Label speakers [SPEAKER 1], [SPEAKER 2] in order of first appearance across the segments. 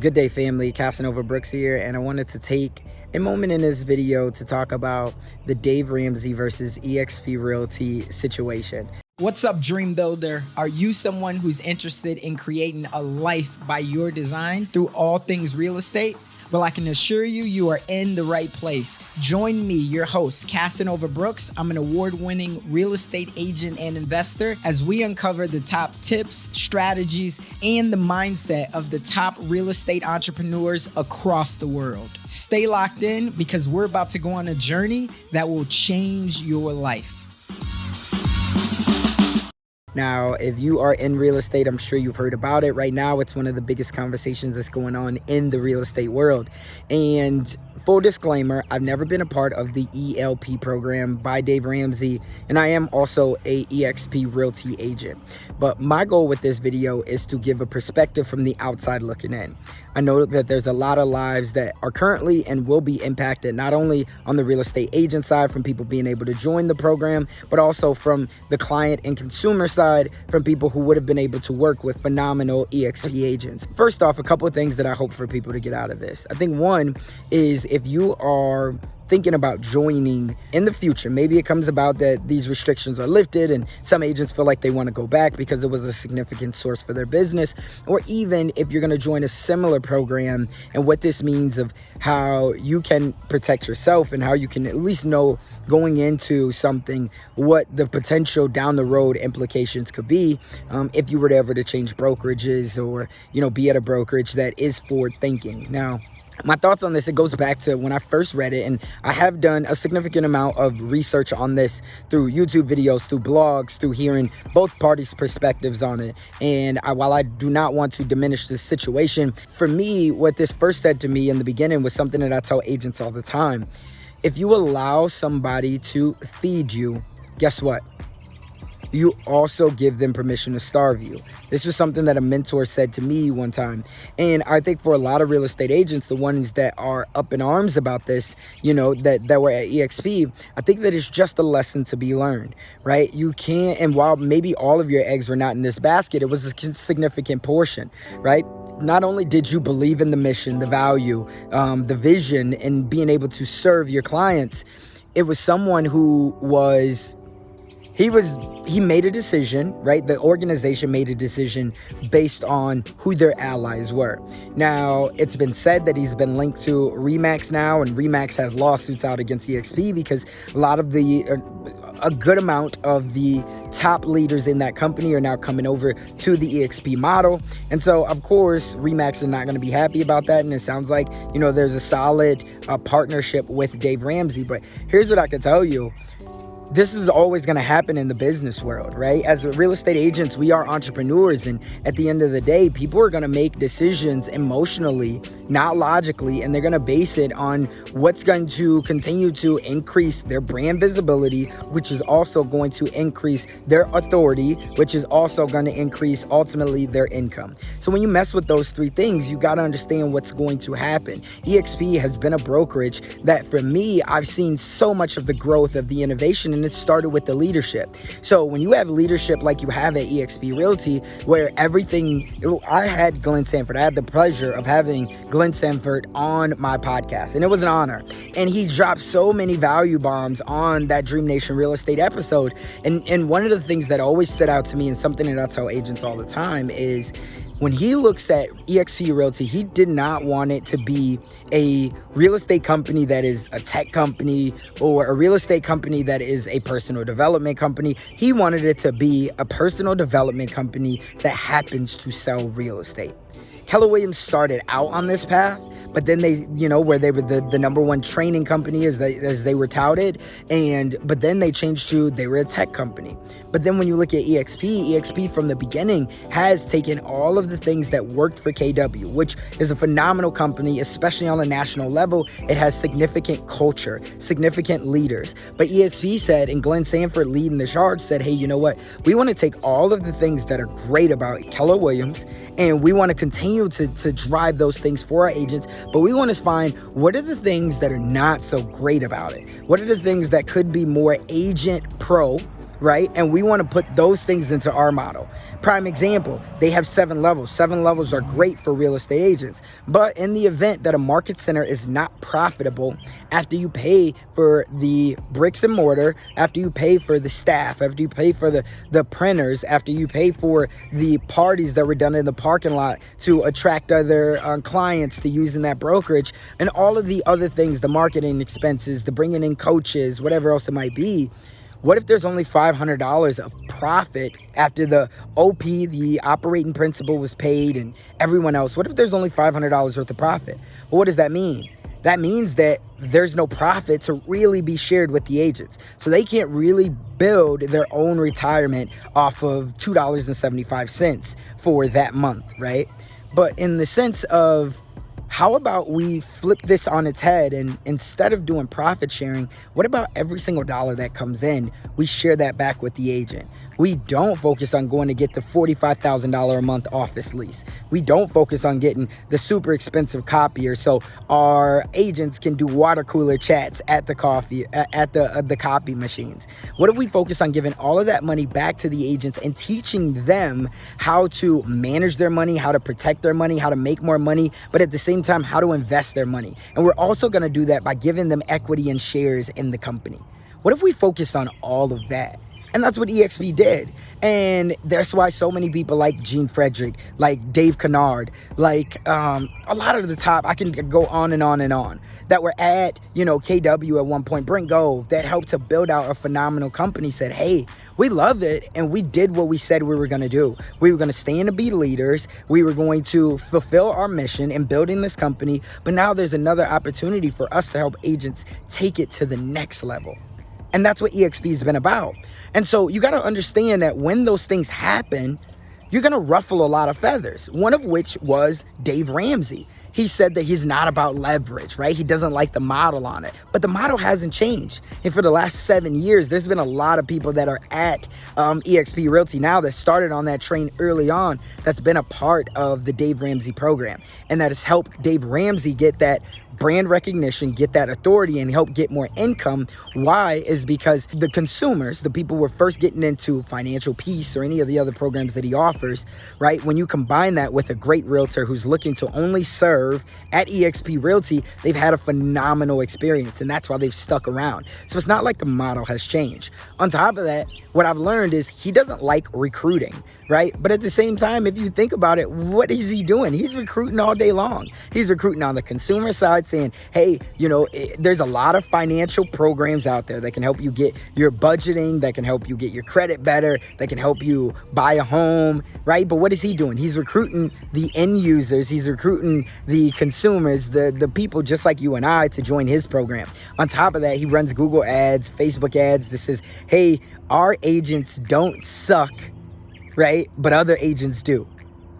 [SPEAKER 1] Good day, family. Casanova here, and I wanted to take a moment in this video to talk about the Dave Ramsey versus eXp Realty situation.
[SPEAKER 2] What's up, dream builder? Are you someone who's interested in creating a life by your design through all things real estate? Well, I can assure you, you are in the right place. Join me, your host, Casanova Brooks. I'm an award-winning real estate agent and investor as we uncover the top tips, strategies, and the mindset of the top real estate entrepreneurs across the world. Stay locked in because we're about to go on a journey that will change your life.
[SPEAKER 1] Now, if you are in real estate, I'm sure you've heard about it. Right now, it's one of the biggest conversations that's going on in the real estate world. And full disclaimer, I've never been a part of the ELP program by Dave Ramsey, and I am also a eXp Realty agent. But my goal with this video is to give a perspective from the outside looking in. I know that there's a lot of lives that are currently and will be impacted, not only on the real estate agent side from people being able to join the program, but also from the client and consumer side from people who would have been able to work with phenomenal eXp agents. First off, a couple of things that I hope for people to get out of this. I think one is if you are thinking about joining in the future, maybe it comes about that these restrictions are lifted and some agents feel like they want to go back because it was a significant source for their business, or even if you're going to join a similar program and what this means of how you can protect yourself and how you can at least know going into something what the potential down the road implications could be if you were to ever to change brokerages or be at a brokerage that is forward thinking. Now, my thoughts on this, it goes back to when I first read it, and I have done a significant amount of research on this through YouTube videos, through blogs, through hearing both parties' perspectives on it. And while I do not want to diminish this situation, for me, what this first said to me in the beginning was something that I tell agents all the time. If you allow somebody to feed you, guess what? You also give them permission to starve you. This was something that a mentor said to me one time. And I think for a lot of real estate agents, the ones that are up in arms about this, that were at eXp, I think that it's just a lesson to be learned, right? You can't, and while maybe all of your eggs were not in this basket, it was a significant portion, right? Not only did you believe in the mission, the value, the vision, and being able to serve your clients, it was someone who was... He made a decision, right? The organization made a decision based on who their allies were. Now, it's been said that he's been linked to RE/MAX now, and RE/MAX has lawsuits out against eXp because a good amount of the top leaders in that company are now coming over to the eXp model. And so, of course, RE/MAX is not going to be happy about that. And it sounds like, there's a solid partnership with Dave Ramsey. But here's what I can tell you. This is always going to happen in the business world, right? As real estate agents, we are entrepreneurs. And at the end of the day, people are going to make decisions emotionally, not logically. And they're going to base it on what's going to continue to increase their brand visibility, which is also going to increase their authority, which is also going to increase ultimately their income. So when you mess with those three things, you got to understand what's going to happen. eXp has been a brokerage that for me, I've seen so much of the growth of the innovation, and it started with the leadership. So when you have leadership like you have at eXp Realty, where I had Glenn Sanford. I had the pleasure of having Glenn Sanford on my podcast, and it was an honor. And he dropped so many value bombs on that DreamNation real estate episode. And one of the things that always stood out to me, and something that I tell agents all the time, is when he looks at eXp Realty, he did not want it to be a real estate company that is a tech company or a real estate company that is a personal development company. He wanted it to be a personal development company that happens to sell real estate. Keller Williams started out on this path, but then they, where they were the number one training company as they were touted, but then they changed to they were a tech company. But then when you look at eXp from the beginning has taken all of the things that worked for KW, which is a phenomenal company, especially on a national level. It has significant culture, significant leaders. But eXp said, and Glenn Sanford leading the charge said, hey, you know what? We want to take all of the things that are great about Keller Williams, and we want to continue to drive those things for our agents, but we want to find what are the things that are not so great about it. What are the things that could be more agent pro right? And we want to put those things into our model. Prime example, they have 7 levels. 7 levels are great for real estate agents. But in the event that a market center is not profitable, after you pay for the bricks and mortar, after you pay for the staff, after you pay for the printers, after you pay for the parties that were done in the parking lot to attract other clients to using that brokerage, and all of the other things, the marketing expenses, the bringing in coaches, whatever else it might be, what if there's only $500 of profit after the OP, the operating principal, was paid and everyone else? What if there's only $500 worth of profit? Well, what does that mean? That means that there's no profit to really be shared with the agents. So they can't really build their own retirement off of $2.75 for that month, right? But in the sense of, how about we flip this on its head, and instead of doing profit sharing, what about every single dollar that comes in, we share that back with the agent? We don't focus on going to get the $45,000 a month office lease. We don't focus on getting the super expensive copier so our agents can do water cooler chats at the copy machines. What if we focus on giving all of that money back to the agents and teaching them how to manage their money, how to protect their money, how to make more money, but at the same time, how to invest their money? And we're also going to do that by giving them equity and shares in the company. What if we focus on all of that? And that's what eXp did. And that's why so many people like Gene Frederick, like Dave Kennard, like a lot of the top, I can go on and on and on, that were at, KW at one point, Brent Gove, that helped to build out a phenomenal company, said, hey, we love it, and we did what we said we were going to do. We were going to stand to be leaders. We were going to fulfill our mission in building this company. But now there's another opportunity for us to help agents take it to the next level. And that's what eXp has been about. And so you got to understand that when those things happen, you're going to ruffle a lot of feathers. One of which was Dave Ramsey. He said that he's not about leverage, right? He doesn't like the model on it. But the model hasn't changed. And for the last 7 years, there's been a lot of people that are at eXp Realty now that started on that train early on, that's been a part of the Dave Ramsey program. And that has helped Dave Ramsey get that brand recognition, get that authority, and help get more income. Why? Is because the consumers, the people who are first getting into financial peace or any of the other programs that he offers, right? When you combine that with a great realtor who's looking to only serve at eXp Realty, they've had a phenomenal experience, and that's why they've stuck around. So it's not like the model has changed. On top of that, what I've learned is he doesn't like recruiting, right? But at the same time, if you think about it, what is he doing? He's recruiting all day long. He's recruiting on the consumer side, saying, hey, there's a lot of financial programs out there that can help you get your budgeting, that can help you get your credit better, that can help you buy a home, right? But what is he doing? He's recruiting the end users. He's recruiting the consumers, the people just like you and I, to join his program. On top of that, he runs Google ads, Facebook ads that says, hey, our agents don't suck, right? But other agents do,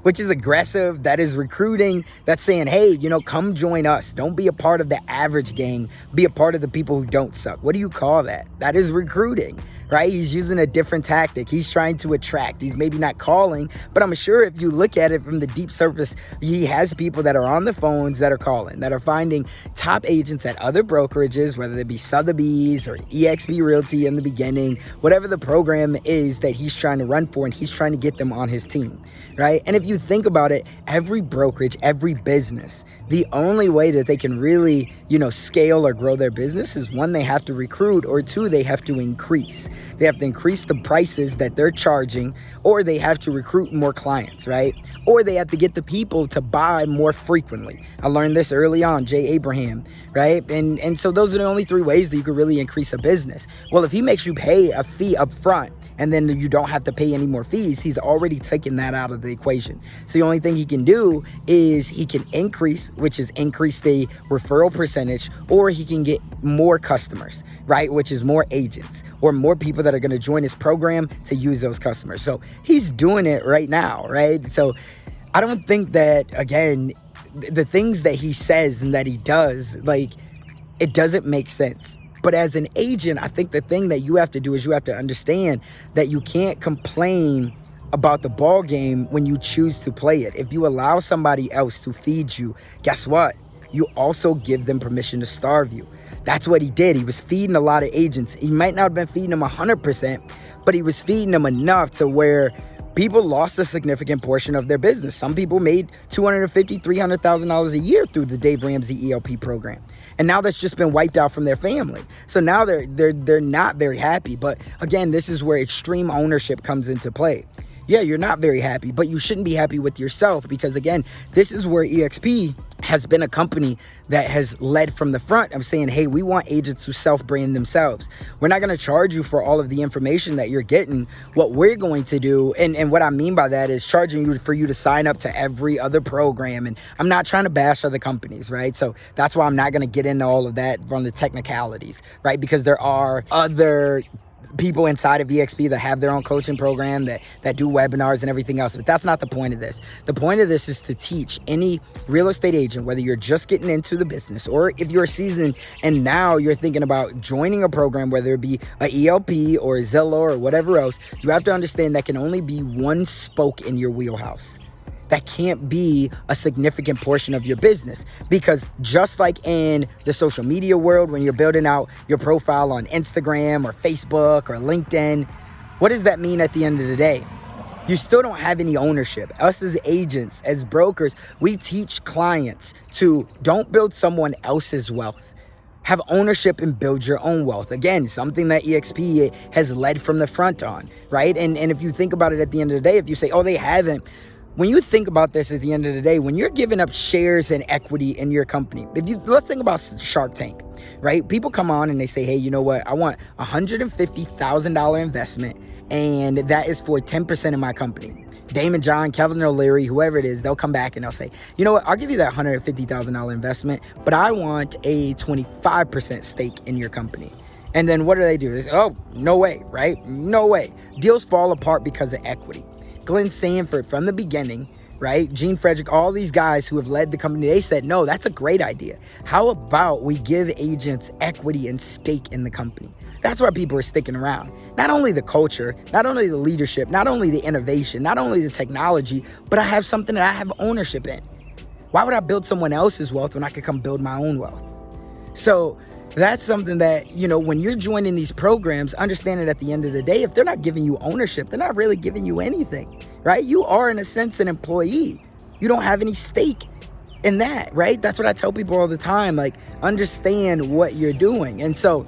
[SPEAKER 1] which is aggressive. That is recruiting. That's saying, hey, come join us. Don't be a part of the average gang. Be a part of the people who don't suck. What do you call that? That is recruiting, right? He's using a different tactic. He's trying to attract. He's maybe not calling, but I'm sure if you look at it from the deep surface, he has people that are on the phones that are calling, that are finding top agents at other brokerages, whether it be Sotheby's or eXp Realty in the beginning, whatever the program is that he's trying to run for, and he's trying to get them on his team, right? And if you think about it, every brokerage, every business, the only way that they can really, scale or grow their business is, one, they have to recruit, or two, they have to increase. They have to increase the prices that they're charging, or they have to recruit more clients, right? Or they have to get the people to buy more frequently. I learned this early on, Jay Abraham, right? And so those are the only 3 ways that you could really increase a business. Well, if he makes you pay a fee up front, and then you don't have to pay any more fees, he's already taken that out of the equation. So the only thing he can do is he can increase, which is increase the referral percentage, or he can get more customers, right? Which is more agents or more people that are going to join his program to use those customers. So he's doing it right now, right? So I don't think that, again, the things that he says and that he does, it doesn't make sense. But as an agent, I think the thing that you have to do is you have to understand that you can't complain about the ball game when you choose to play it. If you allow somebody else to feed you, guess what? you also give them permission to starve you. That's what he did. He was feeding a lot of agents. He might not have been feeding them 100%, but he was feeding them enough to where people lost a significant portion of their business. Some people made $250,000, $300,000 a year through the Dave Ramsey ELP program. And now that's just been wiped out from their family. So now they're not very happy. But again, this is where extreme ownership comes into play. Yeah, you're not very happy, but you shouldn't be happy with yourself, because again, this is where eXp has been a company that has led from the front of saying, hey, we want agents to self-brand themselves. We're not going to charge you for all of the information that you're getting. What we're going to do, and what I mean by that is charging you for you to sign up to every other program. And I'm not trying to bash other companies, right? So that's why I'm not going to get into all of that from the technicalities, right? Because there are other people inside of eXp that have their own coaching program, that do webinars and everything else. But that's not the point of this. The point of this is to teach any real estate agent, whether you're just getting into the business or if you're seasoned and now you're thinking about joining a program, whether it be a ELP or a Zillow or whatever else, you have to understand that can only be one spoke in your wheelhouse. That can't be a significant portion of your business, because just like in the social media world, when you're building out your profile on Instagram or Facebook or LinkedIn, what does that mean at the end of the day? You still don't have any ownership. Us as agents, as brokers, we teach clients to don't build someone else's wealth. Have ownership and build your own wealth. Again, something that eXp has led from the front on, right? And if you think about it at the end of the day, if you say, oh, they haven't, when you think about this at the end of the day, when you're giving up shares and equity in your company, let's think about Shark Tank, right? People come on and they say, hey, you know what? I want $150,000 investment, and that is for 10% of my company. Damon John, Kevin O'Leary, whoever it is, they'll come back and they'll say, you know what? I'll give you that $150,000 investment, but I want a 25% stake in your company. And then what do? They say, oh, no way, right? No way. Deals fall apart because of equity. Glenn Sanford from the beginning, right? Gene Frederick, all these guys who have led the company, they said, no, that's a great idea. How about we give agents equity and stake in the company? That's why people are sticking around. Not only the culture, not only the leadership, not only the innovation, not only the technology, but I have something that I have ownership in. Why would I build someone else's wealth when I could come build my own wealth? So that's something that, you know, when you're joining these programs, understanding at the end of the day, if they're not giving you ownership, they're not really giving you anything, right? You are, in a sense, an employee. You don't have any stake in that, right? That's what I tell people all the time, like, understand what you're doing. And so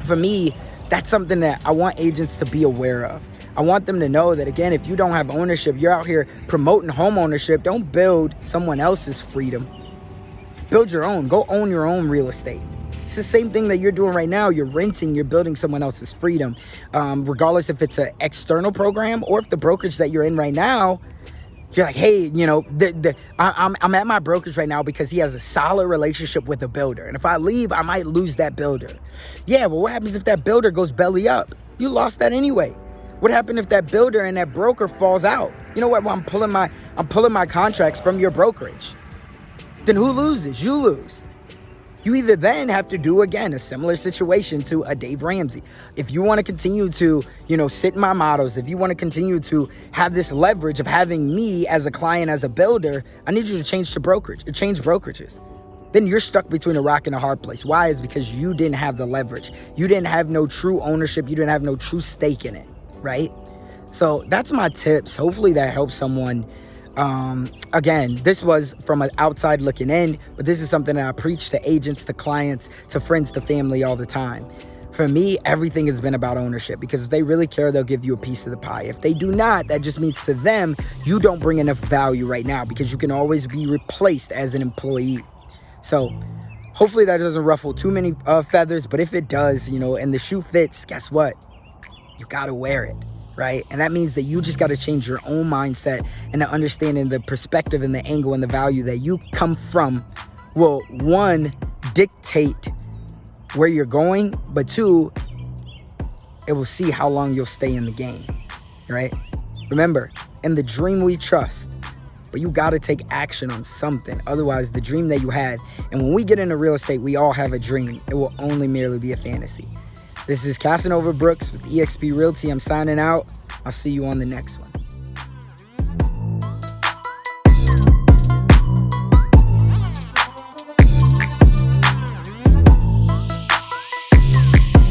[SPEAKER 1] for me, that's something that I want agents to be aware of. I want them to know that, again, if you don't have ownership, you're out here promoting home ownership. Don't build someone else's freedom. Build your own. Go own your own real estate. It's the same thing that you're doing right now. You're renting, you're building someone else's freedom. Regardless if it's an external program or if the brokerage that you're in right now, you're like, hey, you know, I'm at my brokerage right now because he has a solid relationship with the builder. And if I leave, I might lose that builder. Yeah, well, what happens if that builder goes belly up? You lost that anyway. What happened if that builder and that broker falls out? You know what? Well, I'm pulling my contracts from your brokerage. Then who loses? You lose. You either then have to do, again, a similar situation to a Dave Ramsey. If you want to continue to, you know, sit in my models, if you want to continue to have this leverage of having me as a client, as a builder, I need you to change brokerages. Then you're stuck between a rock and a hard place. Why? Is because you didn't have the leverage. You didn't have no true ownership. You didn't have no true stake in it, right? So that's my tips. Hopefully that helps someone. Again, this was from an outside looking in, but this is something that I preach to agents, to clients, to friends, to family all the time. For me, everything has been about ownership, because if they really care, they'll give you a piece of the pie. If they do not, that just means to them, you don't bring enough value right now, because you can always be replaced as an employee. So hopefully that doesn't ruffle too many feathers, but if it does, you know, and the shoe fits, guess what? You got to wear it. Right? And that means that you just got to change your own mindset, and the understanding, the perspective and the angle and the value that you come from will, one, dictate where you're going, but two, it will see how long you'll stay in the game, right? Remember, in the dream we trust, but you got to take action on something. Otherwise, the dream that you had, and when we get into real estate, we all have a dream. It will only merely be a fantasy. This is Casanova Brooks with eXp Realty. I'm signing out. I'll see you on the next one.